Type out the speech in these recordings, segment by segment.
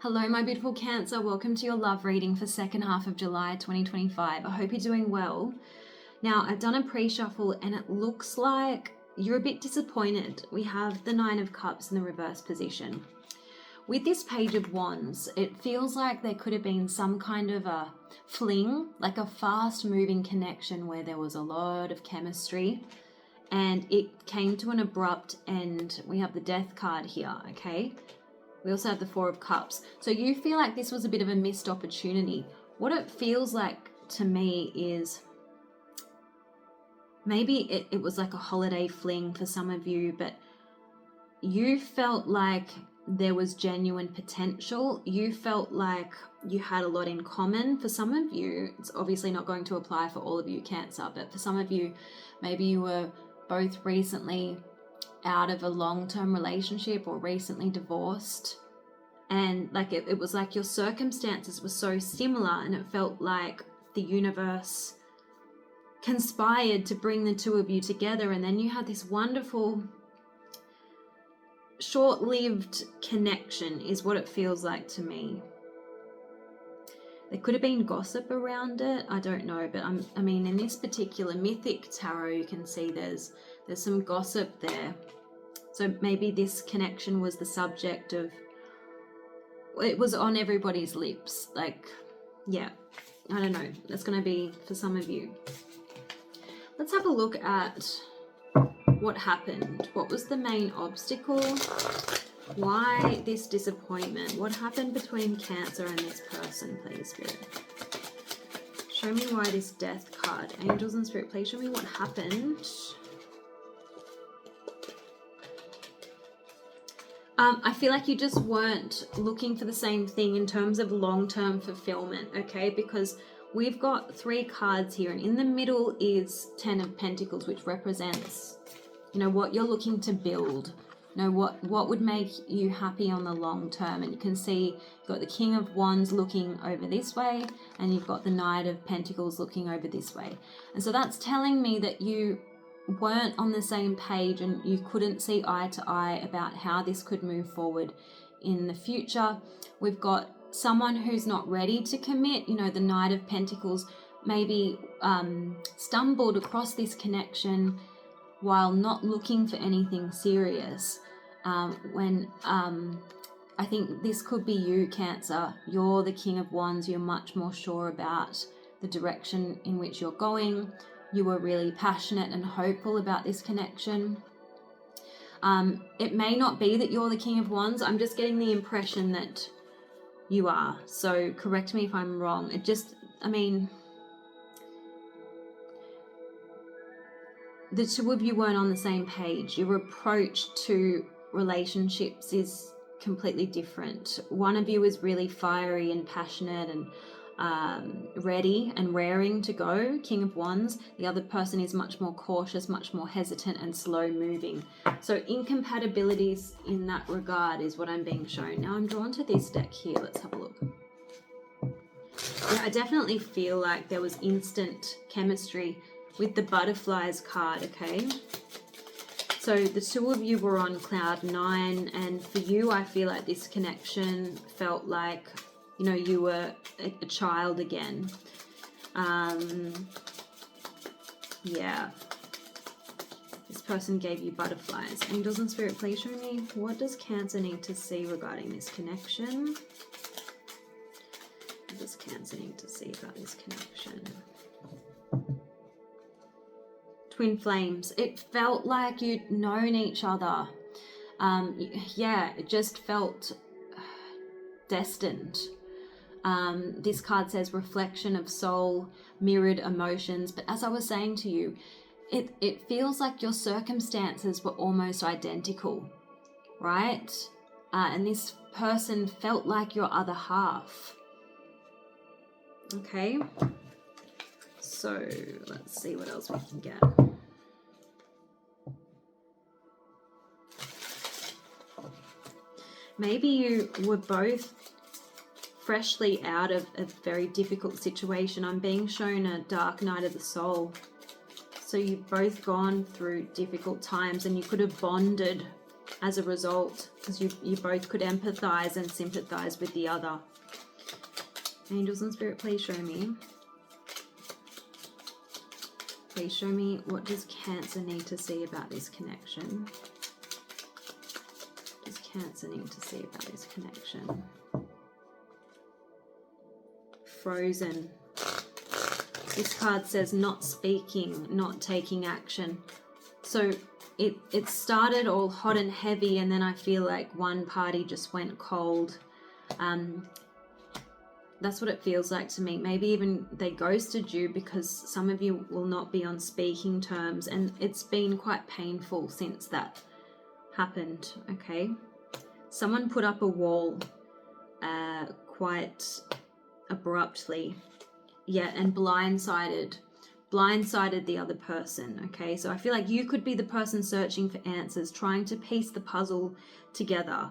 Hello, my beautiful Cancer. Welcome to your love reading for second half of July 2025. I hope you're doing well. Now, I've done a pre-shuffle and it looks like you're a bit disappointed. We have the Nine of Cups in the reverse position. With this Page of Wands, it feels like there could have been some kind of a fling, like a fast-moving connection where there was a lot of chemistry and it came to an abrupt end. We have the Death card here, okay? We also have the Four of Cups. So you feel like this was a bit of a missed opportunity. What it feels like to me is maybe it was like a holiday fling for some of you, but you felt like there was genuine potential. You felt like you had a lot in common. For some of you, it's obviously not going to apply for all of you, Cancer, but for some of you, maybe you were both recently out of a long-term relationship or recently divorced, and like it was like your circumstances were so similar and it felt like the universe conspired to bring the two of you together, and then you had this wonderful short-lived connection is what it feels like to me. There could have been gossip around it, I don't know, but I mean in this particular mythic tarot you can see there's some gossip there. So maybe this connection was the subject of, it was on everybody's lips. Like, yeah, I don't know. That's going to be for some of you. Let's have a look at what happened. What was the main obstacle? Why this disappointment? What happened between Cancer and this person, please, Spirit? Show me why this Death card. Angels and Spirit, please show me what happened. I feel like you just weren't looking for the same thing in terms of long-term fulfillment, okay? Because we've got three cards here, and in the middle is Ten of Pentacles, which represents, you know, what you're looking to build. You know, what would make you happy on the long term. And you can see you've got the King of Wands looking over this way, and you've got the Knight of Pentacles looking over this way. And so that's telling me that you weren't on the same page and you couldn't see eye to eye about how this could move forward in the future. We've got someone who's not ready to commit. You know, the Knight of Pentacles maybe stumbled across this connection while not looking for anything serious. When I think this could be you, Cancer. You're the King of Wands. You're much more sure about the direction in which you're going. You were really passionate and hopeful about this connection. It may not be that you're the King of Wands. I'm just getting the impression that you are. So correct me if I'm wrong. It just, I mean, the two of you weren't on the same page. Your approach to relationships is completely different. One of you is really fiery and passionate and ready and raring to go, King of Wands. The other person is much more cautious, much more hesitant and slow moving. So incompatibilities in that regard is what I'm being shown. Now I'm drawn to this deck here. Let's have a look. Yeah, I definitely feel like there was instant chemistry with the Butterflies card, okay? So the two of you were on cloud nine, and for you, I feel like this connection felt like, you know, you were a child again. Yeah. This person gave you butterflies. Angels and Spirit, please show me, what does Cancer need to see regarding this connection? What does Cancer need to see about this connection? Twin flames. It felt like you'd known each other. Yeah, it just felt destined. This card says reflection of soul, mirrored emotions. But as I was saying to you, it feels like your circumstances were almost identical, right? And this person felt like your other half. Okay. So let's see what else we can get. Maybe you were both freshly out of a very difficult situation. I'm being shown a dark night of the soul. So you've both gone through difficult times and you could have bonded as a result, because you both could empathize and sympathize with the other. Angels and Spirit, please show me. Please show me, what does Cancer need to see about this connection? What does Cancer need to see about this connection? Frozen. This card says not speaking, not taking action. So it started all hot and heavy, and then I feel like one party just went cold. That's what it feels like to me. Maybe even they ghosted you because some of you will not be on speaking terms, and it's been quite painful since that happened, okay? Someone put up a wall quite abruptly, yeah, and blindsided the other person, okay? So I feel like you could be the person searching for answers, trying to piece the puzzle together,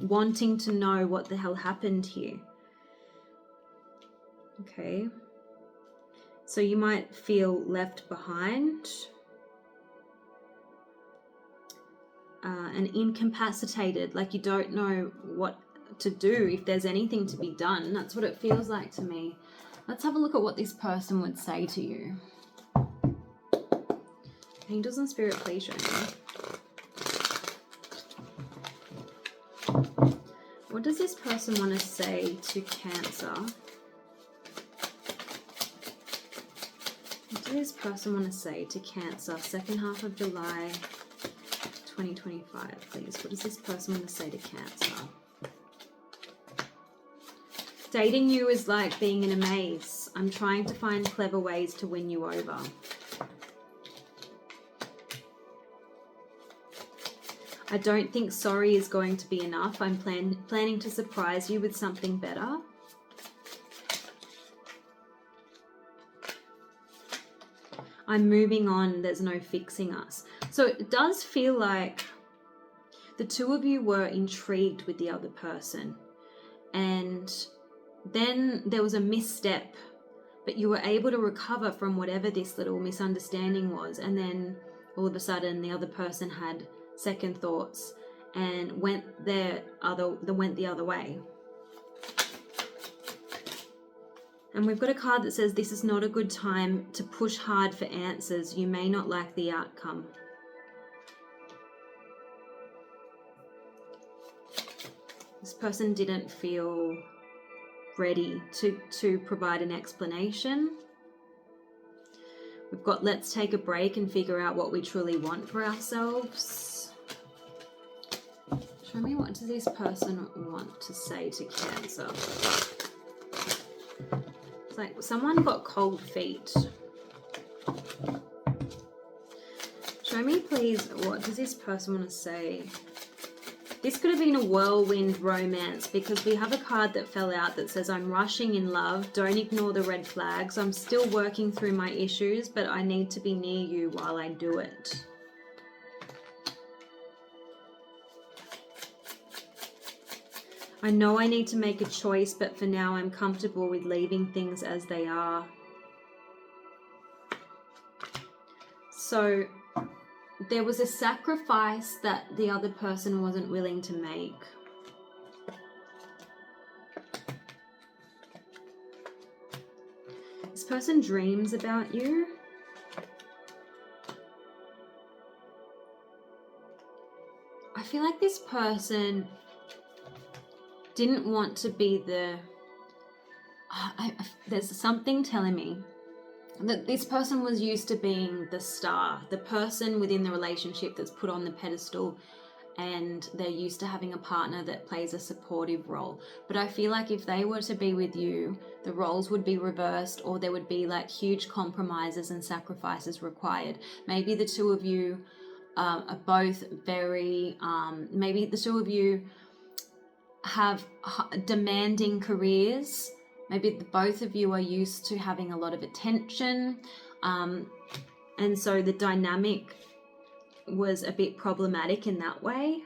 wanting to know what the hell happened here. Okay. So you might feel left behind and incapacitated, like you don't know what to do, if there's anything to be done. That's what it feels like to me. Let's have a look at what this person would say to you. Angels and Spirit, please show me. What does this person want to say to Cancer? What does this person want to say to Cancer? Second half of July 2025, please. What does this person want to say to Cancer? Dating you is like being in a maze. I'm trying to find clever ways to win you over. I don't think sorry is going to be enough. I'm planning to surprise you with something better. I'm moving on. There's no fixing us. So it does feel like the two of you were intrigued with the other person, and then there was a misstep, but you were able to recover from whatever this little misunderstanding was, and then all of a sudden the other person had second thoughts and went the other way. And we've got a card that says this is not a good time to push hard for answers. You may not like the outcome. This person didn't feel ready to provide an explanation. We've got let's take a break and figure out what we truly want for ourselves. Show me, what does this person want to say to Cancer? It's like someone got cold feet. Show me, please, what does this person want to say? This could have been a whirlwind romance, because we have a card that fell out that says, I'm rushing in love, don't ignore the red flags, I'm still working through my issues, but I need to be near you while I do it. I know I need to make a choice, but for now I'm comfortable with leaving things as they are. So there was a sacrifice that the other person wasn't willing to make. This person dreams about you. I feel like this person didn't want to be the... there's something telling me that this person was used to being the star, the person within the relationship that's put on the pedestal, and they're used to having a partner that plays a supportive role. But I feel like if they were to be with you, the roles would be reversed, or there would be like huge compromises and sacrifices required. Maybe the two of you are both very, maybe the two of you have demanding careers. Maybe both of you are used to having a lot of attention, and so the dynamic was a bit problematic in that way.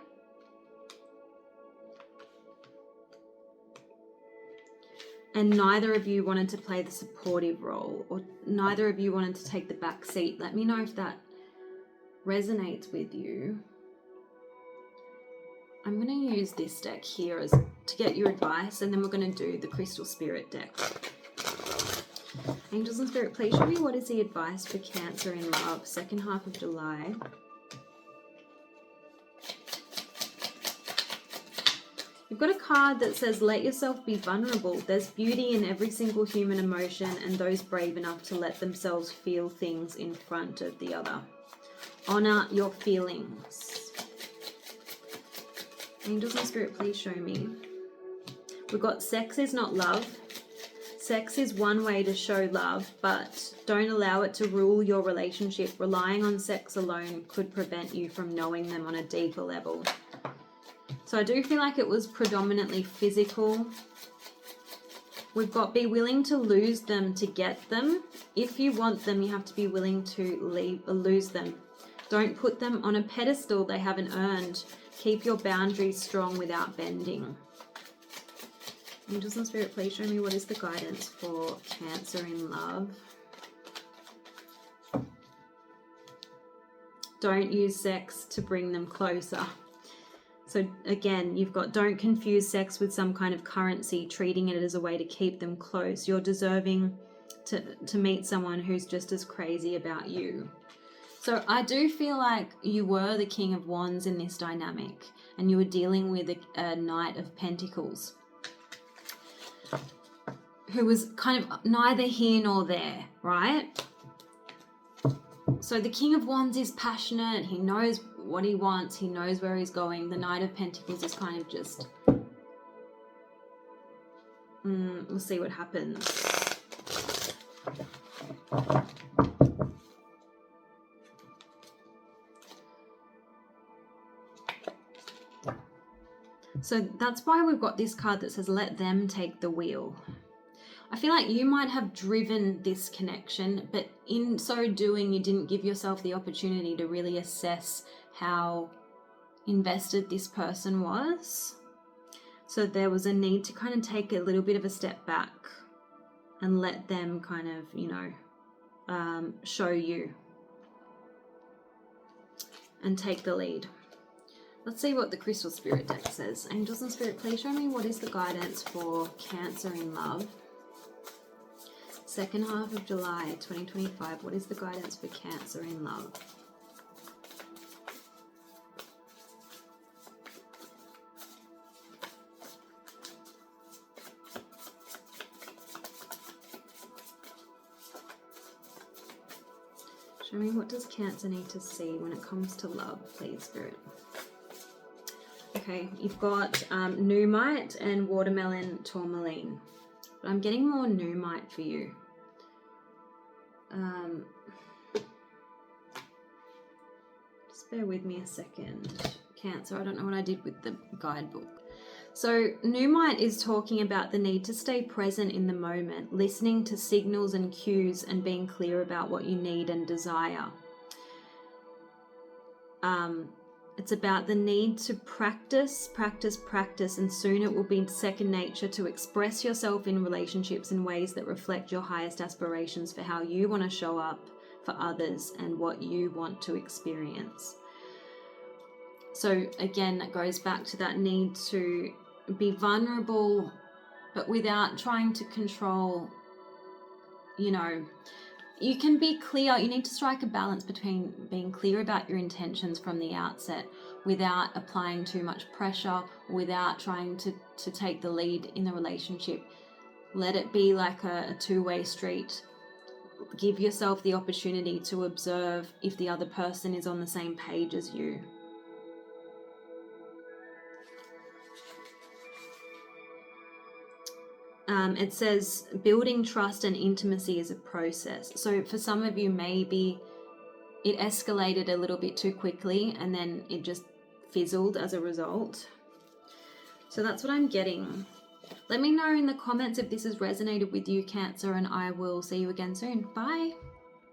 And neither of you wanted to play the supportive role, or neither of you wanted to take the back seat. Let me know if that resonates with you, I'm going to use this deck here to get your advice, and then we're going to do the Crystal Spirit deck. Angels and Spirit, please show me what is the advice for Cancer in love, second half of July. You've got a card that says, let yourself be vulnerable. There's beauty in every single human emotion, and those brave enough to let themselves feel things in front of the other. Honor your feelings. Angels and Spirit, please show me. We've got sex is not love. Sex is one way to show love, but don't allow it to rule your relationship. Relying on sex alone could prevent you from knowing them on a deeper level. So I do feel like it was predominantly physical. We've got be willing to lose them to get them. If you want them, you have to be willing to lose them. Don't put them on a pedestal they haven't earned. Keep your boundaries strong without bending. Angels and Spirit, please show me what is the guidance for Cancer in love. Don't use sex to bring them closer. So again, you've got don't confuse sex with some kind of currency, treating it as a way to keep them close. You're deserving to meet someone who's just as crazy about you. So I do feel like you were the King of Wands in this dynamic, and you were dealing with a Knight of Pentacles, who was kind of neither here nor there, right? So the King of Wands is passionate. He knows what he wants. He knows where he's going. The Knight of Pentacles is kind of just, we'll see what happens. So that's why we've got this card that says, let them take the wheel. I feel like you might have driven this connection, but in so doing, you didn't give yourself the opportunity to really assess how invested this person was. So there was a need to kind of take a little bit of a step back and let them kind of, you know, show you and take the lead. Let's see what the Crystal Spirit deck says. Angels and Spirit, please show me what is the guidance for Cancer in love. Second half of July 2025, what is the guidance for Cancer in love? Show me what does Cancer need to see when it comes to love, please, Spirit. Okay, you've got Numite and Watermelon Tourmaline. But I'm getting more Numite for you. Just bear with me a second. Cancer, I don't know what I did with the guidebook. So Numite is talking about the need to stay present in the moment, listening to signals and cues and being clear about what you need and desire. It's about the need to practice, and soon it will be second nature to express yourself in relationships in ways that reflect your highest aspirations for how you want to show up for others and what you want to experience. So again, that goes back to that need to be vulnerable, but without trying to control, you know. You can be clear. You need to strike a balance between being clear about your intentions from the outset without applying too much pressure, without trying to take the lead in the relationship. Let it be like a two-way street. Give yourself the opportunity to observe if the other person is on the same page as you. It says building trust and intimacy is a process. So for some of you, maybe it escalated a little bit too quickly and then it just fizzled as a result. So that's what I'm getting. Let me know in the comments if this has resonated with you, Cancer, and I will see you again soon. Bye.